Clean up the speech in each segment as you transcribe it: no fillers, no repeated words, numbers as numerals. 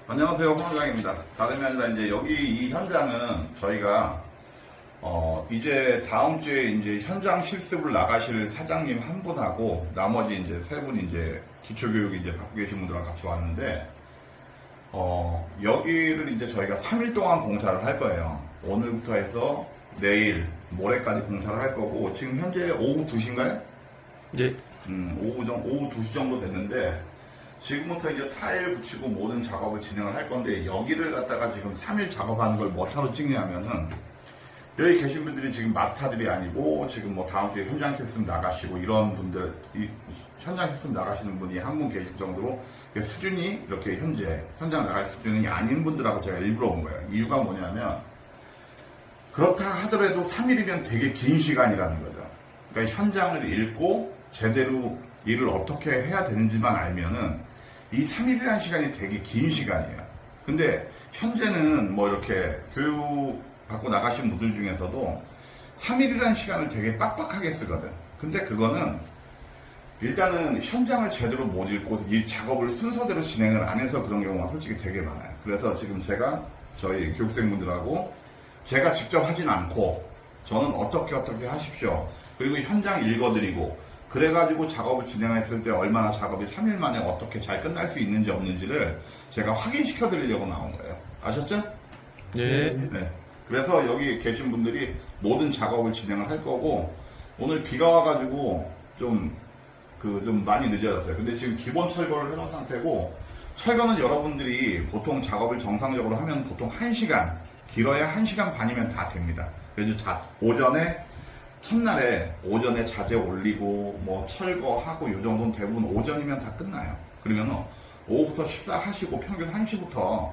안녕하세요, 홍원장입니다. 다름이 아니라 이제 여기 이 현장은 저희가 이제 다음 주에 이제 현장 실습을 나가실 사장님 한 분하고 나머지 이제 세 분 이제 기초교육 이제 받고 계신 분들랑 같이 왔는데 여기를 이제 저희가 3일 동안 공사를 할 거예요. 오늘부터 해서 내일 모레까지 공사를 할 거고 지금 현재 오후 2시인가요? 네. 오후 2시 정도 됐는데 지금부터 이제 타일 붙이고 모든 작업을 진행을 할 건데 여기를 갖다가 지금 3일 작업하는 걸 뭐하러 찍냐면은 여기 계신 분들이 지금 마스터들이 아니고 지금 뭐 다음 주에 현장 실습 나가시고 이런 분들 현장 실습 나가시는 분이 한 분 계실 정도로 수준이 이렇게 현장 나갈 수준이 아닌 분들하고 제가 일부러 온 거예요. 이유가 뭐냐면 그렇다 하더라도 3일이면 되게 긴 시간이라는 거죠. 그러니까 현장을 읽고 제대로 일을 어떻게 해야 되는지만 알면은 이 3일이라는 시간이 되게 긴 시간이에요. 근데 현재는 뭐 이렇게 교육 받고 나가신 분들 중에서도 3일이라는 시간을 되게 빡빡하게 쓰거든. 근데 그거는 일단은 현장을 제대로 못 읽고 이 작업을 순서대로 진행을 안 해서 그런 경우가 솔직히 되게 많아요. 그래서 지금 제가 저희 교육생분들하고 제가 직접 하진 않고 저는 어떻게 하십시오. 그리고 현장 읽어드리고 그래가지고 작업을 진행했을 때 얼마나 작업이 3일 만에 어떻게 잘 끝날 수 있는지 없는지를 제가 확인시켜 드리려고 나온 거예요. 아셨죠? 네. 네. 그래서 여기 계신 분들이 모든 작업을 진행을 할 거고 오늘 비가 와가지고 좀 많이 늦어졌어요. 근데 지금 기본 철거를 해놓은 상태고 철거는 여러분들이 보통 작업을 정상적으로 하면 보통 1시간 길어야 1시간 반이면 다 됩니다. 그래서 첫날에 오전에 자재 올리고 뭐 철거하고 요 정도는 대부분 오전이면 다 끝나요. 그러면 오후부터 식사하시고 평균 1시부터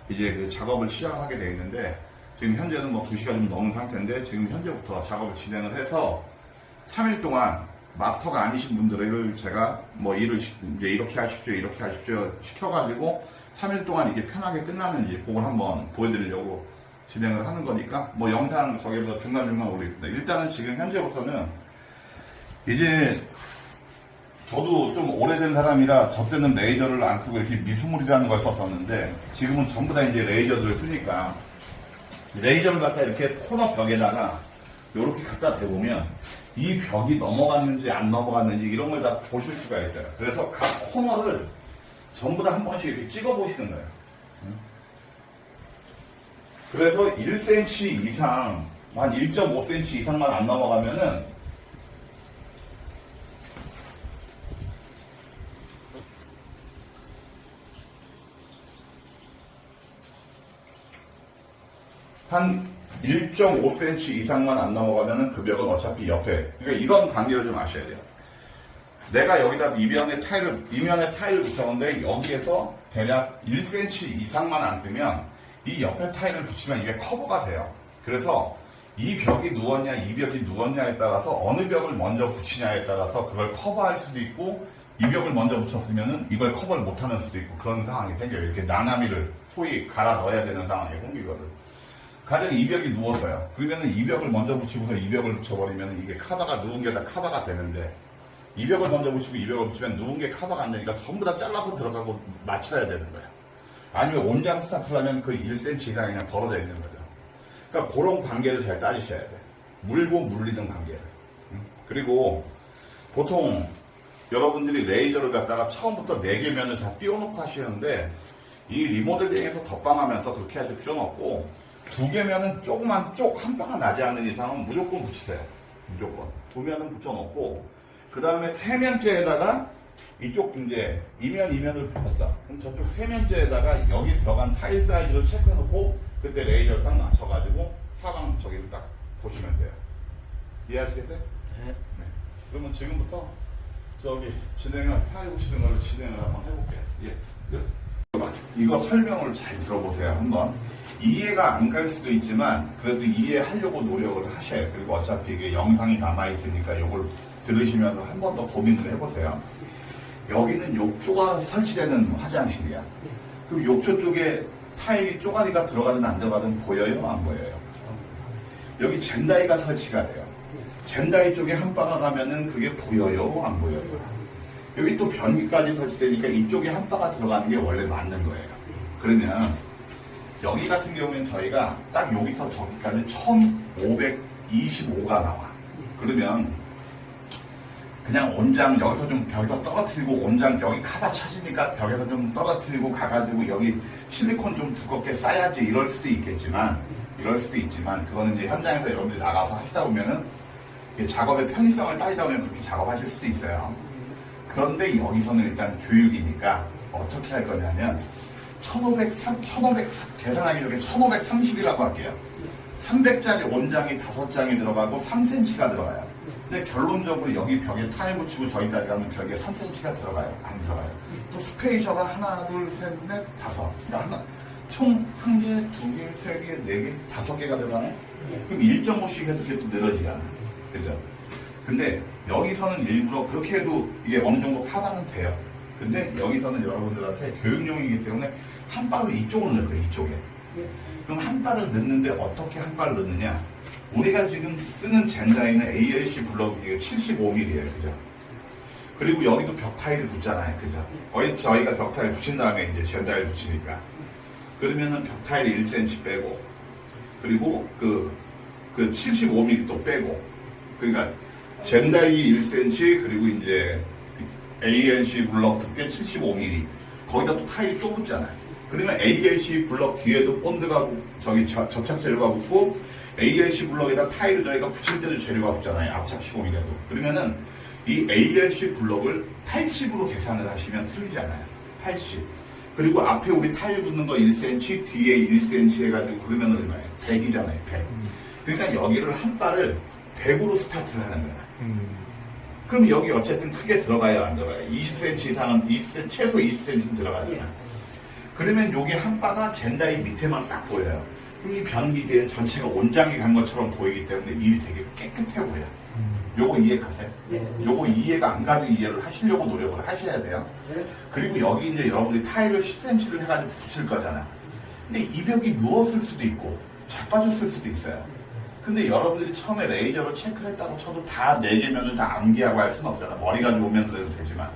이제 그 작업을 시작하게 되어 있는데 지금 현재는 뭐 2시가 좀 넘은 상태인데 지금 현재부터 작업을 진행을 해서 3일 동안 마스터가 아니신 분들을 제가 뭐 일을 이제 이렇게 하십시오 시켜가지고 3일 동안 이게 편하게 끝나는지 그걸 한번 보여드리려고 진행을 하는 거니까 뭐 영상 저기보다 중간중간 올리겠습니다. 일단은 지금 현재로서는 이제 저도 좀 오래된 사람이라 저 때는 레이저를 안 쓰고 이렇게 미스물이라는 걸 썼었는데 지금은 전부 다 이제 레이저를 쓰니까 레이저를 갖다 이렇게 코너 벽에다가 이렇게 갖다 대보면 이 벽이 넘어갔는지 안 넘어갔는지 이런 걸 다 보실 수가 있어요. 그래서 각 코너를 전부 다 한 번씩 이렇게 찍어 보시는 거예요. 그래서 1cm 이상, 한 1.5cm 이상만 안 넘어가면은 한 1.5cm 이상만 안 넘어가면은 그 벽은 어차피 옆에. 그러니까 이런 관계를 좀 아셔야 돼요. 내가 여기다 이면에 타일을 붙였는데 여기에서 대략 1cm 이상만 안 뜨면 이 옆에 타일을 붙이면 이게 커버가 돼요. 그래서 이 벽이 누웠냐, 이 벽이 누웠냐에 따라서 어느 벽을 먼저 붙이냐에 따라서 그걸 커버할 수도 있고 이 벽을 먼저 붙였으면은 이걸 커버를 못하는 수도 있고 그런 상황이 생겨요. 이렇게 나나미를 소위 갈아 넣어야 되는 상황이 생기거든. 가령 이 벽이 누웠어요. 그러면은 이 벽을 먼저 붙이고서 이 벽을 붙여버리면 이게 커버가 누운 게 다 커버가 되는데 이 벽을 먼저 붙이고 이 벽을 붙이면 누운 게 커버가 안 되니까 전부 다 잘라서 들어가고 맞춰야 되는 거예요. 아니면 온장 스타트를 하면 그 1cm 이상 그냥 벌어져 있는 거죠. 그러니까 그런 관계를 잘 따지셔야 돼. 물고 물리는 관계를. 그리고 보통 여러분들이 레이저를 갖다가 처음부터 4개 면을 다 띄워놓고 하시는데 이 리모델링에서 덧방하면서 그렇게 하실 필요는 없고 2개 면은 조그만 쪽 한 방울 나지 않는 이상은 무조건 붙이세요. 무조건. 2면은 붙여놓고 그 다음에 3면째에다가 이쪽 이제 이면을 붙였어. 그럼 저쪽 3면째에다가 여기 들어간 타일 사이즈를 체크해놓고 그때 레이저를 딱 맞춰가지고 사방 저기를 딱 보시면 돼요. 이해하시겠어요? 네. 그러면 지금부터 저기 타일 붙이는 걸로 진행을 한번 해볼게요. 예. 이거 설명을 잘 들어보세요. 한번. 이해가 안 갈 수도 있지만 그래도 이해하려고 노력을 하셔요. 그리고 어차피 이게 영상이 남아있으니까 이걸 들으시면서 한 번 더 고민을 해보세요. 여기는 욕조가 설치되는 화장실이야. 그럼 욕조 쪽에 타일이 쪼가리가 들어가든 안 들어가든 보여요? 안 보여요? 여기 젠다이가 설치가 돼요. 젠다이 쪽에 한 바가 가면은 그게 보여요? 안 보여요? 여기 또 변기까지 설치되니까 이쪽에 한 바가 들어가는 게 원래 맞는 거예요. 그러면 여기 같은 경우에는 저희가 딱 여기서 저기까지 1525가 나와. 그러면 그냥 온장 여기서 좀 벽에서 떨어뜨리고 온장 여기 카바 찾으니까 벽에서 좀 떨어뜨리고 가가지고 여기 실리콘 좀 두껍게 쌓아야지 이럴 수도 있지만 그거는 이제 현장에서 여러분들이 나가서 하시다 보면은 작업의 편의성을 따지다 보면 그렇게 작업하실 수도 있어요. 그런데 여기서는 일단 교육이니까 어떻게 할 거냐면 1500 계산하기 전에 1530이라고 할게요. 300짜리 온장이 5장이 들어가고 3cm가 들어가요. 근데 결론적으로 여기 벽에 타일 붙이고 저기까지 가면 벽에 3cm가 들어가요? 안 들어가요. 또 스페이셔가 하나, 둘, 셋, 넷, 다섯. 그러니까 총 1개, 2개, 3개, 4개, 5개가 들어가네? 그럼 1.5씩 해도 이게 또 늘어지잖아. 그죠? 근데 여기서는 일부러 그렇게 해도 이게 어느 정도 카바는 돼요. 근데 여기서는 여러분들한테 교육용이기 때문에 한 발을 이쪽으로 넣을 거예요, 이쪽에. 그럼 한 발을 넣는데 어떻게 한 발을 넣느냐? 우리가 지금 쓰는 젠다이는 ALC 블럭이 75mm예요, 그죠? 그리고 여기도 벽 타일이 붙잖아요, 그죠? 거의 저희가 벽 타일 붙인 다음에 이제 젠다일 붙이니까. 그러면은 벽 타일 1cm 빼고, 그리고 그 75mm 또 빼고, 그러니까 젠다이 1cm, 그리고 이제 ALC 블럭 두께 75mm. 거기다 또 타일이 또 붙잖아요. 그러면 ALC 블럭 뒤에도 본드가 저기 접착 재료가 붙고 ALC 블럭에다 타일을 저희가 붙일 때도 재료가 붙잖아요. 압착 시공이라도. 그러면은 이 ALC 블럭을 80으로 계산을 하시면 틀리지 않아요. 80. 그리고 앞에 우리 타일 붙는 거 1cm, 뒤에 1cm 해가지고 그러면 얼마예요? 100이잖아요. 100. 그러니까 여기를 한 발을 100으로 스타트를 하는 거야. 그럼 여기 어쨌든 크게 들어가야 안 들어가요? 20cm 이상은, 최소 20cm는 들어가잖아. 그러면 여기 한 바가 젠다이 밑에만 딱 보여요. 그럼 이 변기대는 전체가 온장이 간 것처럼 보이기 때문에 일이 되게 깨끗해 보여요. 요거 이해 가세요? 요거 이해가 안 가도 이해를 하시려고 노력을 하셔야 돼요. 그리고 여기 이제 여러분들이 타일을 10cm를 해가지고 붙일 거잖아. 근데 이 벽이 누웠을 수도 있고, 자빠졌을 수도 있어요. 근데 여러분들이 처음에 레이저로 체크를 했다고 쳐도 다 4개 면을 다 암기하고 할 수는 없잖아. 머리가 좋으면 그래도 되지만.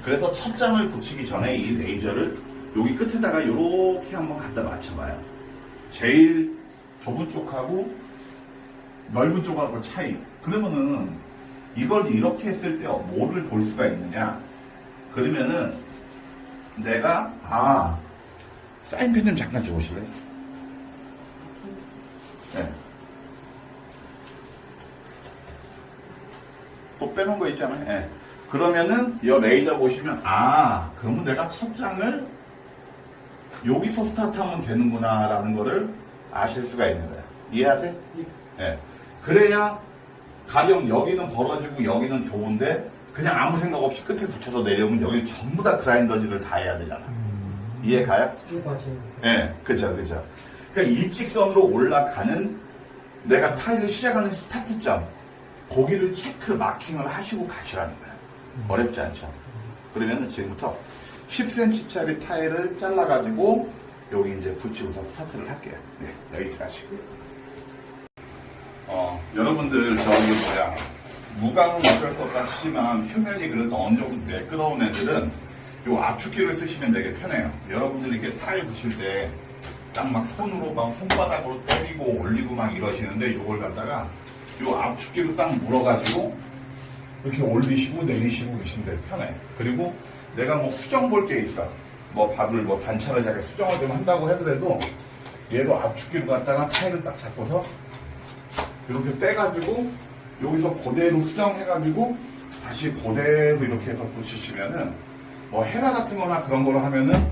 그래서 첫 장을 붙이기 전에 이 레이저를 여기 끝에다가 이렇게 한번 갖다 맞춰봐요. 제일 좁은 쪽하고 넓은 쪽하고 차이. 그러면은 이걸 이렇게 했을 때 뭐를 볼 수가 있느냐? 그러면은 내가 사인펜 좀 잠깐 줘보실래요? 네. 또 빼놓은 거 있잖아요. 네. 그러면은 이 레이저 보시면 그러면 내가 첫 장을 여기서 스타트하면 되는구나 라는 거를 아실 수가 있는 거예요. 이해하세요? 네. 그래야 가령 여기는 벌어지고 여기는 좁은데 그냥 아무 생각 없이 끝에 붙여서 내려오면 여기 전부 다 그라인더질을 다 해야 되잖아. 이해 가요? 네, 그죠. 그러니까 일직선으로 올라가는 내가 타일을 시작하는 스타트점 거기를 체크 마킹을 하시고 가시라는 거예요. 어렵지 않죠? 그러면 지금부터 10cm짜리 타일을 잘라가지고 여기 이제 붙이고서 스타트를 할게요. 네, 여기까지. 여러분들 무광은 어쩔 수 없다 치지만 표면이 그래도 어느 정도 매끄러운 애들은 요 압축기를 쓰시면 되게 편해요. 여러분들이 이렇게 타일 붙일 때 딱 막 손으로 막 손바닥으로 때리고 올리고 막 이러시는데 요걸 갖다가 요 압축기로 딱 물어가지고 이렇게 올리시고 내리시고 계시면 되게 편해. 그리고 내가 뭐 수정 볼 게 있어. 뭐 밥을 뭐 반찬을 자기 수정을 좀 한다고 하더라도 얘로 압축기로 갖다가 타일을 딱 잡고서 이렇게 떼가지고 여기서 그대로 수정해가지고 다시 그대로 이렇게 해서 붙이시면은 뭐 헤라 같은 거나 그런 거로 하면은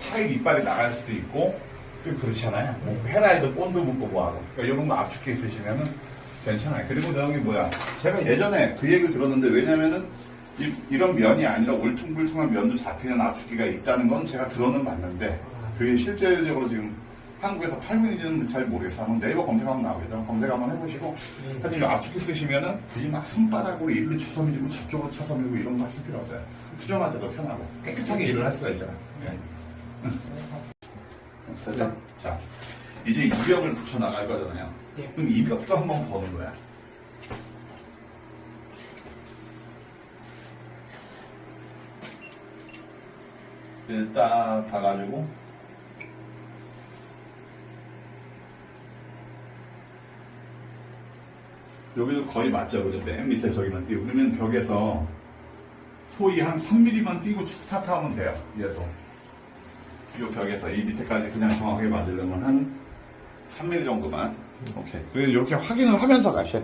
타일 이빨이 나갈 수도 있고 그렇잖아요. 뭐 헤라에도 본드 묻고 뭐하고. 그러니까 이런 거 압축기 쓰시면은 괜찮아요. 그리고 저기 제가 예전에 그 얘기를 들었는데 왜냐면은 이런 면이 아니라 울퉁불퉁한 면도 잡히는 압축기가 있다는 건 제가 들어는 봤는데 그게 실제적으로 지금 한국에서 팔고 있는지는 잘 모르겠어요. 한번 네이버 검색하면 나오겠죠. 검색 한번 해보시고 사실 압축기 쓰시면은 굳이 막 손바닥으로 일로 쳐서 밀고 저쪽으로 쳐서 밀고 이런 거 하실 필요 없어요. 수정할 때도 편하고 깨끗하게 일을 할 수가 있잖아요. 네. 됐죠? 자, 이제 이 벽을 붙여 나갈 거잖아요. 그럼 이 벽도 한번 보는 거야. 딱 봐가지고 여기도 거의 맞죠. 그죠? 맨 밑에 저기만 띄고. 그러면 벽에서 소위 한 3mm만 띄고 스타트하면 돼요. 얘도. 이 벽에서 이 밑에까지 그냥 정확하게 맞으려면 한 3mm 정도만. 오케이. 그리고 이렇게 확인을 하면서 가셔.